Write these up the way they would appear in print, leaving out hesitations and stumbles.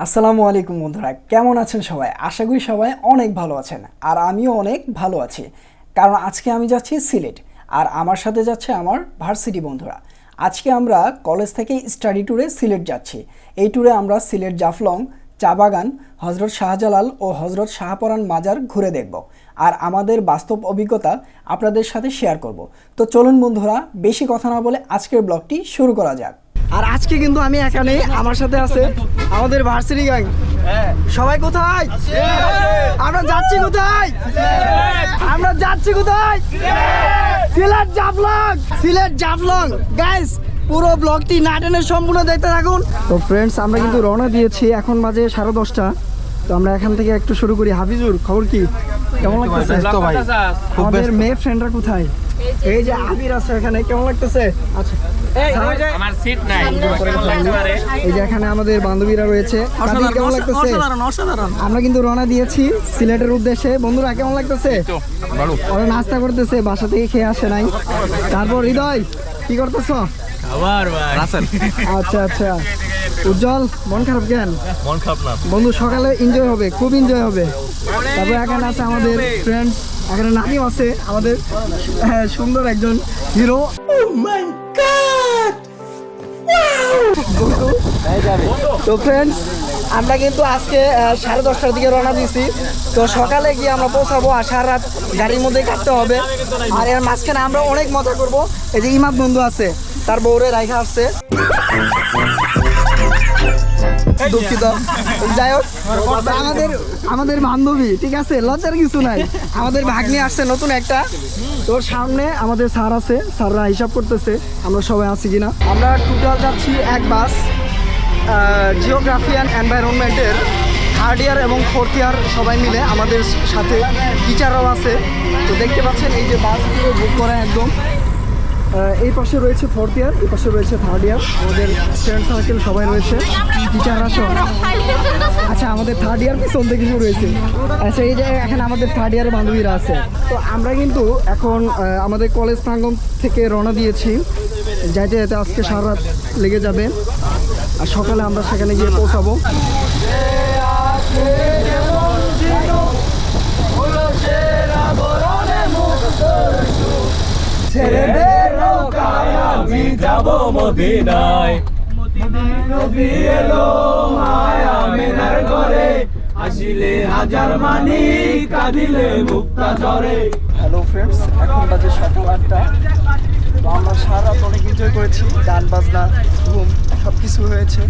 আসসালামু আলাইকুম বন্ধুরা, কেমন আছেন সবাই? আশা করি সবাই অনেক ভালো আছেন আর আমিও অনেক ভালো আছি। কারণ আজকে আমি যাচ্ছি সিলেট আর আমার সাথে যাচ্ছে আমার ভার্সিটি বন্ধুরা। আজকে আমরা কলেজ থেকে স্টাডি ট্যুরে সিলেট যাচ্ছি। এই ট্যুরে আমরা সিলেট জাফলং, চা বাগান, হজরত শাহজালাল ও হজরত শাহপরান মাজার ঘুরে দেখব আর আমাদের বাস্তব অভিজ্ঞতা আপনাদের সাথে শেয়ার করব। তো চলুন বন্ধুরা, বেশি কথা না বলে আজকের ব্লগটি শুরু করা যাক। আর আজকে কিন্তু আমি এখানে, আমার সাথে আছে আমাদের ভার্সিটি গ্যাং। সবাই কোথায়? আমরা যাচ্ছি কোথায়? আমরা যাচ্ছি কোথায়? সিলেট জাফলং। সিলেট জাফলং গাইস, পুরো ব্লগটি না টেনে সম্পূর্ণ দেখতে থাকুন। তো ফ্রেন্ডস, আমরা কিন্তু রওনা দিয়েছি, এখন বাজে 10:30। তো আমরা এখান থেকে একটু শুরু করি। হাফিজুর, খবর কি? কেমন লাগতেছে? আমাদের মেয়ে ফ্রেন্ডরা কোথায়? এই যে আবির আছে এখানে, কেমন লাগতেছে? আচ্ছা, আমার সিট নাই। এই যে এখানে আমাদের বান্ধবীরা রয়েছে। কেমন লাগতেছে? আমরা কিন্তু রওনা দিয়েছি সিলেটের উদ্দেশ্যে। বন্ধুরা কেমন লাগতেছে? ওরা নাস্তা করতেছে, বাসা থেকে খেয়ে আসে নাই। তারপর হৃদয়, কি করতেছ? আচ্ছা আচ্ছা। উজ্জ্বল, মন খারাপ কেন? মন খারাপ না বন্ধু, সকালে এনজয় হবে, খুব এনজয় হবে। তারপর এখানে আছে আমাদের ফ্রেন্ডস, এখানে নানিম আছে আমাদের সুন্দর একজন হিরো। তো ফ্রেন্ডস, আমরা কিন্তু আজকে 10:30টার দিকে রওনা দিয়েছি। তো সকালে গিয়ে আমরা পৌঁছাবো আর সারা রাত গাড়ির মধ্যে কাটতে হবে। আর এর মাঝখানে আমরা অনেক মজা করব। এই যে ইমাদ বন্ধু আছে, তার বউরে রাইখা আসছে, দুঃখিত। যাই হোক, আমাদের বান্ধবী, ঠিক আছে, লজ্জার কিছু নাই। আমাদের ভাগ্নি আসছে নতুন একটা। তোর সামনে আমাদের স্যার আছে, স্যাররা হিসাব করতেছে আমরা সবাই আছি কিনা। আমরা টোটাল যাচ্ছি এক বাস, জিওগ্রাফি অ্যান্ড এনভায়রনমেন্টের 3rd ইয়ার এবং 4th ইয়ার সবাই মিলে, আমাদের সাথে টিচাররাও আছে। তো দেখতে পাচ্ছেন এই যে বাসগুলো বুক করা একদম। এই পাশে রয়েছে 4th ইয়ার, এই পাশে রয়েছে 3rd ইয়ার, আমাদের ফ্রেন্ড সার্কেল সবাই রয়েছে, টিচাররা সহ। আচ্ছা, আমাদের 3rd ইয়ার পিছন থেকে কিছু রয়েছে। আচ্ছা, এই যে এখানে আমাদের 3rd ইয়ারের বান্ধবীরা আছে। তো আমরা কিন্তু এখন আমাদের কলেজ প্রাঙ্গণ থেকে রওনা দিয়েছি। যাইতে যাইতে আজকে সারা রাত লেগে যাবে আর সকালে আমরা সেখানে গিয়ে পৌঁছাবো। ছেলেদের নৌকায় আমি যাব মদিনায়। নবী এলো মায়া মেনার ঘরে, আসিলে হাজার মানি, কাঁদিলে মুক্তা ঝরে। হ্যালো ফ্রেন্ডস, এখন বাজে সকাল 8টা। তো আমরা সারা রাত অনেক এনজয় করেছি, গান বাজনা, ঘুম, সব কিছু হয়েছে।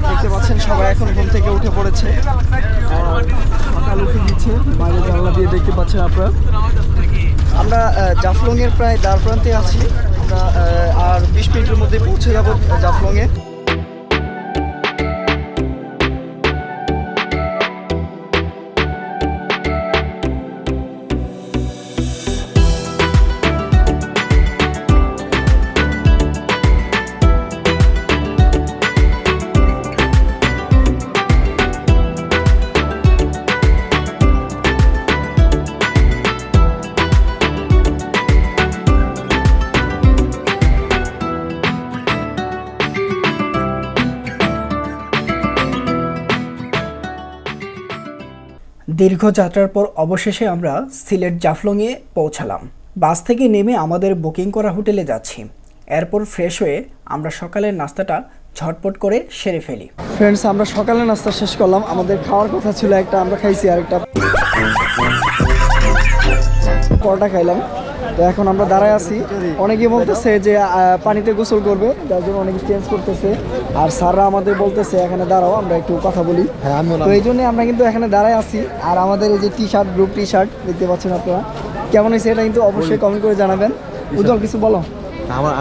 দেখতে পাচ্ছেন সবাই এখন ঘুম থেকে উঠে পড়েছে, সকাল উঠে দিচ্ছে। বাইরে জানলা দিয়ে দেখতে পাচ্ছেন আপনারা। আমরা জাফলংয়ের প্রায় দ্বার প্রান্তে আছি। আমরা আর 20 মিনিটের মধ্যে পৌঁছে যাব জাফলংয়ে। দীর্ঘ যাত্রার পর অবশেষে আমরা সিলেট জাফলংয়ে পৌঁছালাম। বাস থেকে নেমে আমাদের বুকিং করা হোটেলে যাচ্ছি। এরপর ফ্রেশ হয়ে আমরা সকালের নাস্তাটা ঝটপট করে সেরে ফেলি। ফ্রেন্ডস, আমরা সকালের নাস্তা শেষ করলাম। আমাদের খাওয়ার কথা ছিল একটা, আমরা খাইছি আরেকটা, পরোটা খাইলাম। তো এখন আমরা দাঁড়ায় আছি। অনেকে বলতেছে যে পানিতে গোসল করবে, যার জন্য অনেকে চেঞ্জ করতেছে। আর স্যাররা আমাদের বলতেছে এখানে দাঁড়াও, আমরা একটু কথা বলি। তো এই জন্যই আমরা কিন্তু এখানে দাঁড়ায় আছি। আর আমাদের এই যে টি-শার্ট, গ্রুপ টি-শার্ট দেখতে পাচ্ছেন আপনারা, কেমন হয়েছে এটা কিন্তু অবশ্যই কমেন্ট করে জানাবেন। উজ্জ্বল, কিছু বলো।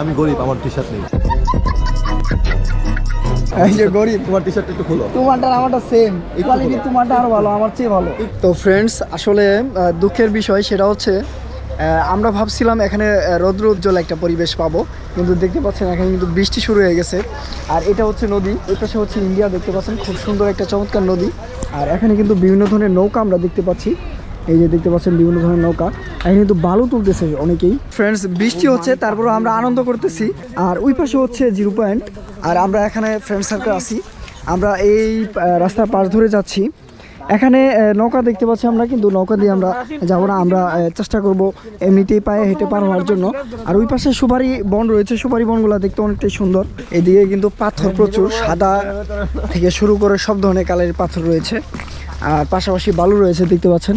আমি গরিব, আমার টি-শার্ট নেই। এই যে গরিব, তোমার টি-শার্ট একটু খুলো। তোমারটা আমারটা সেম কোয়ালিটি, তোমারটা আরো ভালো, আমার চেয়ে ভালো। তো ফ্রেন্ডস, আসলে দুঃখের বিষয় সেটা হচ্ছে আমরা ভাবছিলাম এখানে রৌদ্র উজ্জ্বল একটা পরিবেশ পাবো, কিন্তু দেখতে পাচ্ছেন এখানে কিন্তু বৃষ্টি শুরু হয়ে গেছে। আর এটা হচ্ছে নদী, এই পাশে হচ্ছে ইন্ডিয়া, দেখতে পাচ্ছেন খুব সুন্দর একটা চমৎকার নদী। আর এখানে কিন্তু বিভিন্ন ধরনের নৌকা আমরা দেখতে পাচ্ছি। এই যে দেখতে পাচ্ছেন বিভিন্ন ধরনের নৌকা, এখানে কিন্তু বালু তুলতেছে অনেকেই। ফ্রেন্ডস, বৃষ্টি হচ্ছে, তারপরে আমরা আনন্দ করতেছি। আর ওই পাশে হচ্ছে 0 পয়েন্ট, আর আমরা এখানে ফ্রেন্ড সার্কেল আছি। আমরা এই রাস্তার পাশ ধরে যাচ্ছি। এখানে নৌকা দেখতে পাচ্ছি আমরা, কিন্তু নৌকা দিয়ে আমরা যাবো না। আমরা চেষ্টা করব এমনিতেই পায়ে হেঁটে পার হওয়ার জন্য। আর ওই পাশে সুপারি বন রয়েছে, সুপারি বনগুলো দেখতে অনেকটাই সুন্দর। এদিকে কিন্তু পাথর প্রচুর, সাদা থেকে শুরু করে সব ধরনের কালারের পাথর রয়েছে। আর পাশাপাশি বালু রয়েছে দেখতে পাচ্ছেন।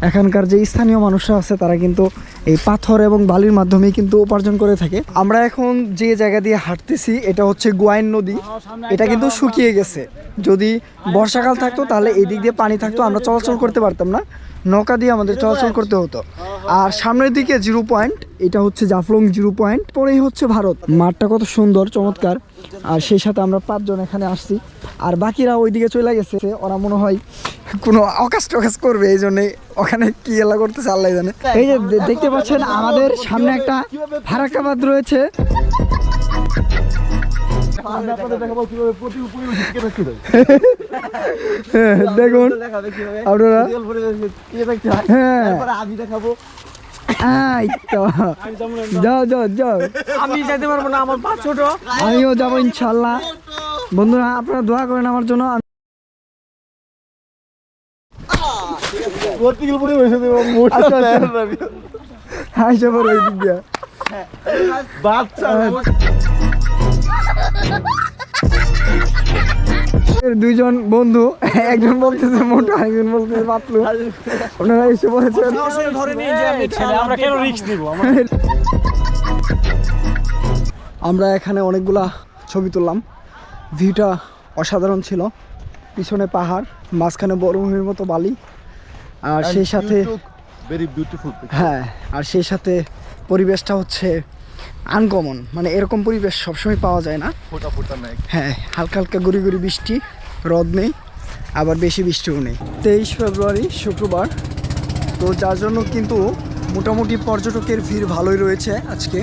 এখানকার যে স্থানীয় মানুষরা আছে তারা কিন্তু এই পাথর এবং বালির মাধ্যমেই কিন্তু উপার্জন করে থাকে। আমরা এখন যে জায়গা দিয়ে হাঁটতেছি এটা হচ্ছে গোয়াইন নদী। এটা কিন্তু শুকিয়ে গেছে। যদি বর্ষাকাল থাকতো তাহলে এই দিক দিয়ে পানি থাকতো, আমরা চলাচল করতে পারতাম না, নৌকা দিয়ে আমাদের চলাচল করতে হতো। আর সামনের দিকে 0 পয়েন্ট, এটা হচ্ছে জাফলং 0 পয়েন্ট, পরেই হচ্ছে ভারত। মাঠটা কত সুন্দর, চমৎকার। আর সেই সাথে আমরা 5 জন এখানে আসছি, আর বাকিরা ওইদিকে চলে গেছে। ওরা মনে হয় কোনো অকাশ টকাশ করবে, এই জন্যে ওখানে কি এলা করতেছে আল্লাহ জানে। এই যে দেখতে পাচ্ছেন আমাদের সামনে একটা ফারাক্কাবাদ রয়েছে। দেখুন আপনারা, হ্যাঁ আমি দেখাবো। যাও যাও যাও, আমি যেতে পারবো না, আমার পা ছোট। আমিও যাবো ইনশাল্লাহ। বন্ধুরা আপনারা দোয়া করেন আমার জন্য। দুইজন বন্ধু, একজন বলতেছে মোটা, একজন বলতেছে পাতলু। আপনারা এসে বলেছেন আমরা কেন রিস্ক নিব? আমরা এখানে অনেকগুলা ছবি তুললাম। ভিউটা অসাধারণ ছিল। পিছনে পাহাড়, মাঝখানে বড়ভূমির মতো বালি, আর সেই সাথে ভেরি বিউটিফুল। হ্যাঁ, আর সেই সাথে পরিবেশটা হচ্ছে আনকমন, মানে এরকম পরিবেশ সবসময় পাওয়া যায় না। ফোটা ফোটা নাই। হ্যাঁ, হালকা হালকা গুড়ি গুড়ি বৃষ্টি, রোদ নেই, আবার বেশি বৃষ্টিও নেই। 23 ফেব্রুয়ারি শুক্রবার, তো যার জন্য কিন্তু মোটামুটি পর্যটকের ভিড় ভালোই রয়েছে আজকে।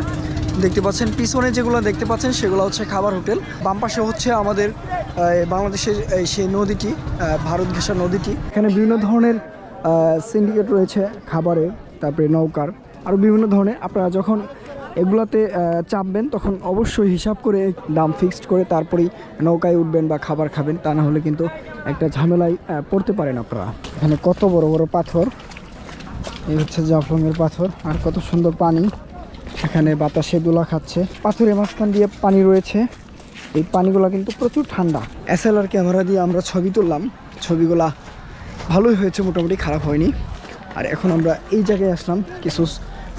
দেখতে পাচ্ছেন পিছনে যেগুলো দেখতে পাচ্ছেন সেগুলো হচ্ছে খাবার হোটেল। বাম পাশে হচ্ছে আমাদের বাংলাদেশের সেই নদীটি, ভারত ঘেঁষা নদীটি। এখানে বিভিন্ন ধরনের সিন্ডিকেট রয়েছে খাবারের, তারপরে নৌকার, আরও বিভিন্ন ধরনের। আপনারা যখন এগুলাতে চাপবেন তখন অবশ্যই হিসাব করে দাম ফিক্সড করে তারপরেই নৌকায় উঠবেন বা খাবার খাবেন, তা না হলে কিন্তু একটা ঝামেলায় পড়তে পারেন আপনারা। এখানে কত বড় বড় পাথর, এই হচ্ছে জাফলংয়ের পাথর, আর কত সুন্দর পানি। এখানে বাতাসে দোলা খাচ্ছে, পাথরের মাঝখান দিয়ে পানি রয়েছে। এই পানিগুলো কিন্তু প্রচুর ঠান্ডা। SLR ক্যামেরা দিয়ে আমরা ছবি তুললাম, ছবিগুলা ভালোই হয়েছে, মোটামুটি খারাপ হয়নি। আর এখন আমরা এই জায়গায় আসলাম, কিছু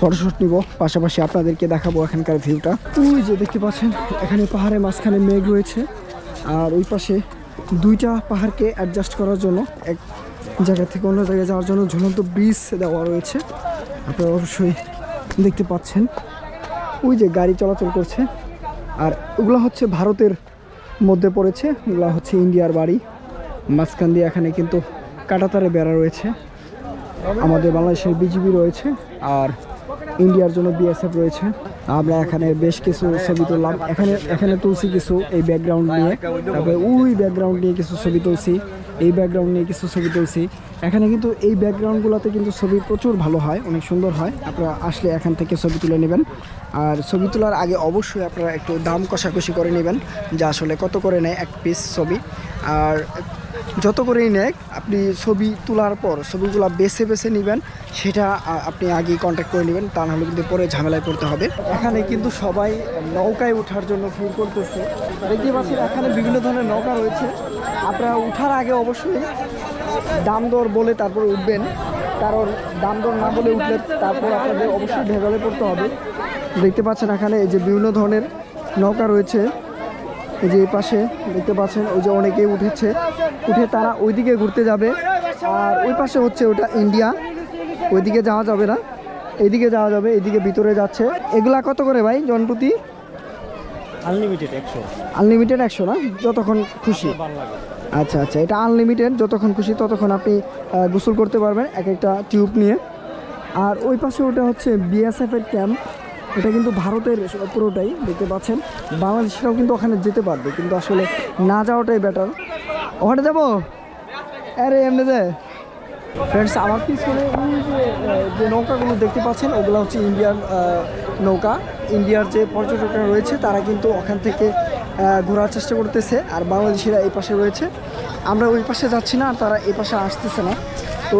ফটোশ্যুট নিব, পাশাপাশি আপনাদেরকে দেখাবো এখানকার ভিউটা। ওই যে দেখতে পাচ্ছেন এখানে পাহাড়ের মাঝখানে মেঘ রয়েছে, আর ওই পাশে দুইটা পাহাড়কে অ্যাডজাস্ট করার জন্য, এক জায়গা থেকে অন্য জায়গায় যাওয়ার জন্য ঝুলন্ত ব্রিজ দেওয়া রয়েছে। আপনারা অবশ্যই দেখতে পাচ্ছেন ওই যে গাড়ি চলাচল করছে। আর ওগুলো হচ্ছে ভারতের মধ্যে পড়েছে, ওগুলো হচ্ছে ইন্ডিয়ার বাড়ি। মাঝখান দিয়ে এখানে কিন্তু কাঁটাতারে বেড়া রয়েছে। আমাদের বাংলাদেশের বিজিবি রয়েছে, আর ইন্ডিয়ার জন্য BSF রয়েছে। আমরা এখানে বেশ কিছু ছবি তুললাম। এখানে তুলছি কিছু এই ব্যাকগ্রাউন্ড নিয়ে, তারপরে ওই ব্যাকগ্রাউন্ড নিয়ে কিছু ছবি তুলছি, এই ব্যাকগ্রাউন্ড নিয়ে কিছু ছবি তুলছি। এখানে কিন্তু এই ব্যাকগ্রাউন্ডগুলোতে কিন্তু ছবি প্রচুর ভালো হয়, অনেক সুন্দর হয়। আপনারা আসলে এখান থেকে ছবি তুলে নেবেন। আর ছবি তোলার আগে অবশ্যই আপনারা একটু দাম কষাকষি করে নেবেন, যে আসলে কত করে নেয় এক পিস ছবি। আর যত করেই নেক, আপনি ছবি তোলার পর ছবিগুলো বেছে বেছে নেবেন, সেটা আপনি আগেই কন্ট্যাক্ট করে নেবেন, তা নাহলে কিন্তু পরে ঝামেলায় পড়তে হবে। এখানে কিন্তু সবাই নৌকায় ওঠার জন্য ভিড় করতেছে। দেখতে পাচ্ছেন এখানে বিভিন্ন ধরনের নৌকা রয়েছে। আপনারা ওঠার আগে অবশ্যই দাম দর বলে তারপর উঠবেন, কারণ দাম দর না বলে উঠলে তারপর আপনাদের অবশ্যই ভেজালে পড়তে হবে। দেখতে পাচ্ছেন এখানে এই যে বিভিন্ন ধরনের নৌকা রয়েছে। এই যে এই পাশে দেখতে পাচ্ছেন ওই যে অনেকেই উঠে তারা ওইদিকে ঘুরতে যাবে। আর ওই পাশে হচ্ছে ওটা ইন্ডিয়া, ওইদিকে যাওয়া যাবে না, এইদিকে যাওয়া যাবে, এইদিকে ভিতরে যাচ্ছে। এগুলা কত করে ভাই জনপ্রতি? আনলিমিটেড 100। আনলিমিটেড 100 না, যতক্ষণ খুশি। আচ্ছা আচ্ছা, এটা আনলিমিটেড, যতক্ষণ খুশি ততক্ষণ আপনি গোসল করতে পারবেন এক একটা টিউব নিয়ে। আর ওই পাশে ওটা হচ্ছে BSF এর ক্যাম্প, এটা কিন্তু ভারতের পুরোটাই দেখতে পাচ্ছেন। বাংলাদেশিরাও কিন্তু ওখানে যেতে পারবে, কিন্তু আসলে না যাওয়াটাই বেটার। ওখানে যাবো, আরে এমনি যায় ফ্রেন্ডস। আমার পিছনে যে নৌকাগুলো দেখতে পাচ্ছেন ওগুলো হচ্ছে ইন্ডিয়ান নৌকা। ইন্ডিয়ার যে পর্যটকরা রয়েছে তারা কিন্তু ওখান থেকে ঘোরার চেষ্টা করতেছে, আর বাংলাদেশিরা এই পাশে রয়েছে। আমরা ওই পাশে যাচ্ছি না, আর তারা এই পাশে আসতেছে না। তো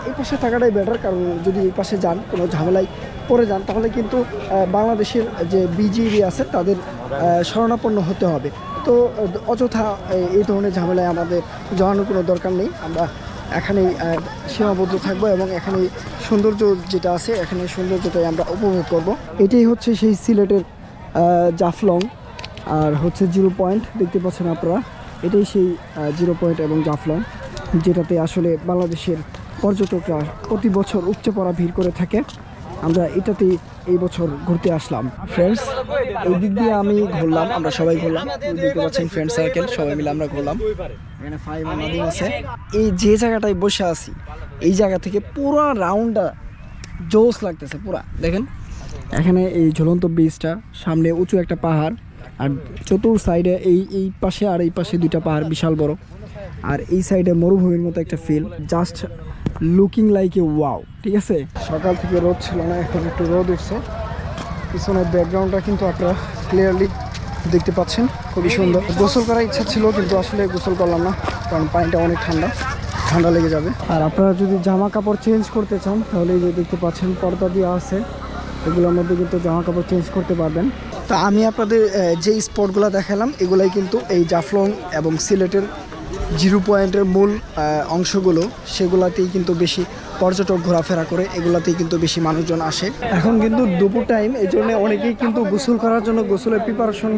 এই পাশে থাকাটাই বেটার, কারণ যদি এই পাশে যান, কোনো ঝামেলায় পড়ে যান, তাহলে কিন্তু বাংলাদেশের যে বিজিবি আছে তাদের শরণাপন্ন হতে হবে। তো অযথা এই ধরনের ঝামেলায় আমাদের জড়ানোর কোনো দরকার নেই। আমরা এখানেই সীমাবদ্ধ থাকবো এবং এখানেই সৌন্দর্য যেটা আছে, এখানে সৌন্দর্যটাই আমরা উপভোগ করব। এটাই হচ্ছে সেই সিলেটের জাফলং, আর হচ্ছে 0 পয়েন্ট দেখতে পাচ্ছেন আপনারা। এটাই সেই 0 পয়েন্ট এবং জাফলং, যেটাতে আসলে বাংলাদেশের পর্যটকরা প্রতি বছর উপচে পড়া ভিড় করে থাকে। আমরা এটাতেই এই বছর ঘুরতে আসলাম। ফ্রেন্ডস, এই দিক দিয়ে আমি ঘুরলাম, আমরা সবাই ঘুরলাম, দেখতে পাচ্ছেন ফ্রেন্ড সার্কেল সবাই মিলে আমরা ঘুরলাম। এখানে ফাইমা নাদিম আছে। এই যে জায়গাটায় বসে আছি, এই জায়গা থেকে পুরো রাউন্ডটা জোস লাগতেছে পুরা। দেখেন এখানে এই ঝুলন্ত ব্রিজটা, সামনে উঁচু একটা পাহাড়, আর চতুর সাইডে এই পাশে আর এই পাশে 2টা পাহাড় বিশাল বড়, আর এই সাইডে মরুভূমির মতো একটা feel, just looking like a wow. ঠিক আছে, সকাল থেকে রোদ ছিল না, এখন একটু রোদ উঠছে। পিছনের ব্যাকগ্রাউন্ডটা কিন্তু আপনারা ক্লিয়ারলি দেখতে পাচ্ছেন, খুবই সুন্দর। গোসল করার ইচ্ছা ছিল, কিন্তু আসলে গোসল করলাম না, কারণ পানিটা অনেক ঠান্ডা লেগে যাবে। আর আপনারা যদি জামা কাপড় চেঞ্জ করতে চান, তাহলে এই যে দেখতে পাচ্ছেন পর্দা দেওয়া আছে, এগুলোর মধ্যে কিন্তু জামা কাপড় চেঞ্জ করতে পারবেন। তো আমি আপনাদের যে স্পটগুলো দেখালাম, এগুলাই কিন্তু এই জাফলং এবং সিলেটের 0 পয়েন্টের মূল অংশগুলো, সেগুলাতেই কিন্তু বেশি পর্যটক ঘোরাফেরা করে, এগুলাতেই কিন্তু বেশি মানুষজন আসে। এখন কিন্তু দুপুর টাইম, এই জন্য অনেকেই কিন্তু গোসল করার জন্য গোসলের প্রিপারেশন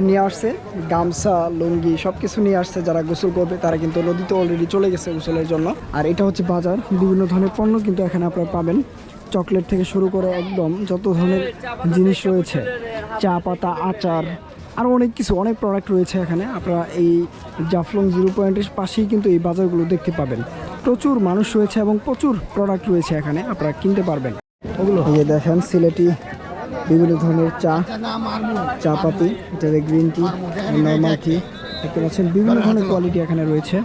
নিয়ে আসছে, গামছা লুঙ্গি সব কিছু নিয়ে আসছে। যারা গোসল করবে তারা কিন্তু নদীতে অলরেডি চলে গেছে গোসলের জন্য। আর এটা হচ্ছে বাজার, বিভিন্ন ধরনের পণ্য কিন্তু এখানে আপনারা পাবেন, চকলেট থেকে শুরু করে একদম যত ধরনের জিনিস রয়েছে, চা পাতা, আচার, আরও অনেক কিছু, অনেক প্রোডাক্ট রয়েছে এখানে। আপনারা এই জাফলং 0 পয়েন্টের পাশেই কিন্তু এই বাজারগুলো দেখতে পাবেন। প্রচুর মানুষ রয়েছে এবং প্রচুর প্রোডাক্ট রয়েছে এখানে, আপনারা কিনতে পারবেন। ওগুলো এই দেখেন সিলেটি বিভিন্ন ধরনের চা পাতি, এটাতে গ্রিন টি, নর্মাল টি দেখতে পাচ্ছেন, বিভিন্ন ধরনের কোয়ালিটি এখানে রয়েছে।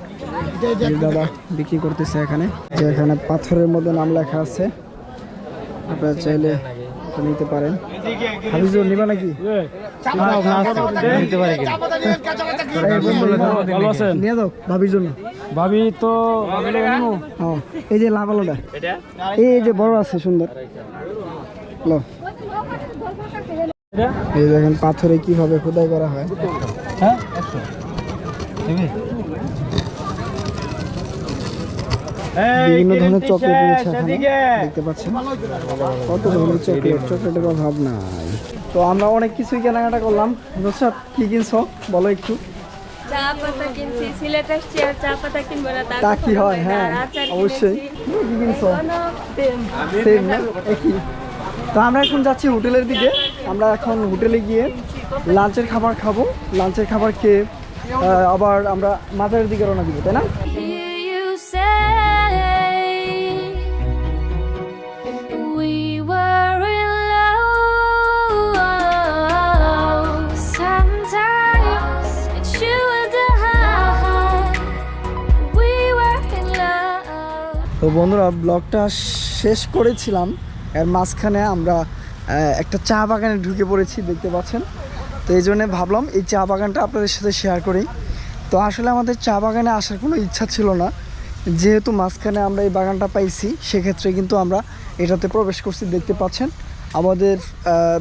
দাদা বিক্রি করতেছে এখানে, যে এখানে পাথরের মধ্যে নাম লেখা আছে, আপনারা চাইলে নিতে পারেন। হাফিজুর নিবা নাকি? নিয়ে যাও ভাবির জন্য। ভাবি তো এই যে লাভ আলোটা, এই যে বড় আছে সুন্দর। এই দেখেন পাথরে কিভাবে খোদাই করা হয়। হ্যাঁ, বিভিন্ন ধরনের চকলেট রয়েছে এখানে, দেখতে পাচ্ছেন কত ধরনের চকলেটের অভাব নাই। তো আমরা অনেক কিছুই কেনাকাটা করলাম। নুসরাত, কি কিনছো বলো একটু? চা পাতা কিনছি, সিলেট আসছি আর চা পাতা কিনবো না তা কি হয়? হ্যাঁ অবশ্যই। কি কিনছো? সেম না, একই। তো আমরা এখন যাচ্ছি হোটেলের দিকে। আমরা এখন হোটেলে গিয়ে লাঞ্চের খাবার খাবো। লাঞ্চের খাবার খেয়ে আবার আমরা মাজারের দিকে রওনা দিব, তাই না? তো বন্ধুরা, ব্লগটা শেষ করেছিলাম, এর মাঝখানে আমরা একটা চা বাগানে ঢুকে পড়েছি, দেখতে পাচ্ছেন। তো এই জন্যে ভাবলাম এই চা বাগানটা আপনাদের সাথে শেয়ার করি। তো আসলে আমাদের চা বাগানে আসার কোনো ইচ্ছা ছিল না, যেহেতু মাঝখানে আমরা এই বাগানটা পাইছি, সেক্ষেত্রে কিন্তু আমরা এটাতে প্রবেশ করছি। দেখতে পাচ্ছেন আমাদের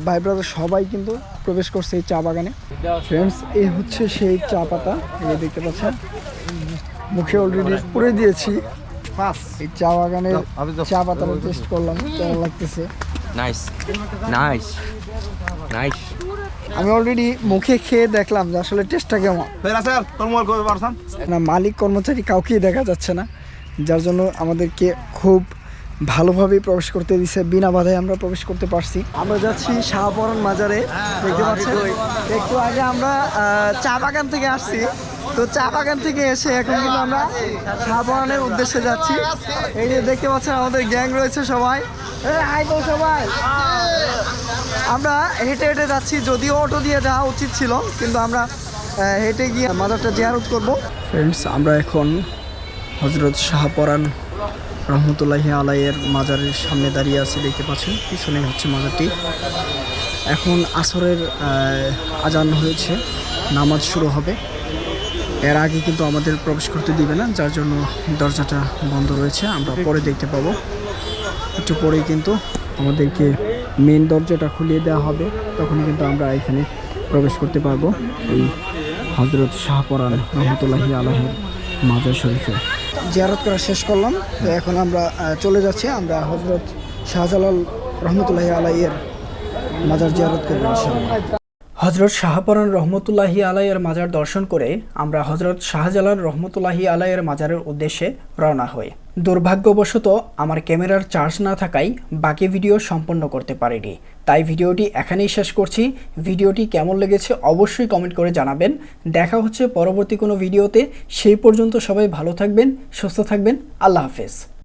ভাই ব্রাদার সবাই কিন্তু প্রবেশ করছে এই চা বাগানে। ফ্রেন্ডস, এই হচ্ছে সেই চা পাতা, এই দেখতে পাচ্ছেন, মুখে অলরেডি পুড়ে দিয়েছি। এই চা বাগানের চা পাতা টেস্ট করলাম, কেমন লাগতেছে? Nice nice nice. আমি অলরেডি মুখে খেয়ে দেখলাম যে আসলে টেস্টটা কেমন। না, মালিক কর্মচারী কাউকেই দেখা যাচ্ছে না, যার জন্য আমাদেরকে খুব ভালোভাবেই প্রবেশ করতে দিছে, বিনা বাধায় আমরা প্রবেশ করতে পারছি। আমরা যাচ্ছি শাহপরান মাজারে, দেখতে পাচ্ছেন। একটু আগে আমরা চা বাগান থেকে আসছি, তো চা বাগান থেকে এসে এখন কিন্তু আমরা শাহপরানের উদ্দেশ্যে যাচ্ছি। এই যে দেখতে পাচ্ছেন আমাদের গ্যাং রয়েছে সবাই, সবাই আমরা হেঁটে হেঁটে যাচ্ছি। যদিও অটো দিয়ে যাওয়া উচিত ছিল, কিন্তু আমরা হেঁটে গিয়ে মাজারটা জিয়ারত করব। ফ্রেন্ডস, আমরা এখন হযরত শাহপরান রহমতুল্লাহি আলাইহির মাজারের সামনে দাঁড়িয়ে আছি, দেখতে পাচ্ছেন পিছনে হচ্ছে মাজারটি। এখন আসরের আজান হয়েছে, নামাজ শুরু হবে। এর আগে কিন্তু আমাদের প্রবেশ করতে দিবে না, যার জন্য দরজাটা বন্ধ রয়েছে। আমরা পরে দেখতে পাবো, একটু পরেই কিন্তু আমাদেরকে মেন দরজাটা খুলিয়ে দেওয়া হবে, তখনই কিন্তু আমরা এখানে প্রবেশ করতে পারবো এই হজরত শাহপরান রহমতুল্লাহি আলাইহির মাজার শরীফে। জিয়ারত করা শেষ করলাম, তো এখন আমরা চলে যাচ্ছি। আমরা হজরত শাহজালাল রহমতুল্লাহি আলাইহির মাজার জিয়ারত করবো ইনশাআল্লাহ। হজরত শাহপরান রহমতুল্লাহি আলাইহির মাজার দর্শন করে আমরা হজরত শাহজালাল রহমতুল্লাহি আলাইহির মাজারের উদ্দেশ্যে রওনা হই। দুর্ভাগ্যবশত আমার ক্যামেরার চার্জ না থাকায় বাকি ভিডিও সম্পন্ন করতে পারিনি, তাই ভিডিওটি এখানেই শেষ করছি। ভিডিওটি কেমন লেগেছে অবশ্যই কমেন্ট করে জানাবেন। দেখা হচ্ছে পরবর্তী কোনো ভিডিওতে। সেই পর্যন্ত সবাই ভালো থাকবেন, সুস্থ থাকবেন। আল্লাহ হাফেজ।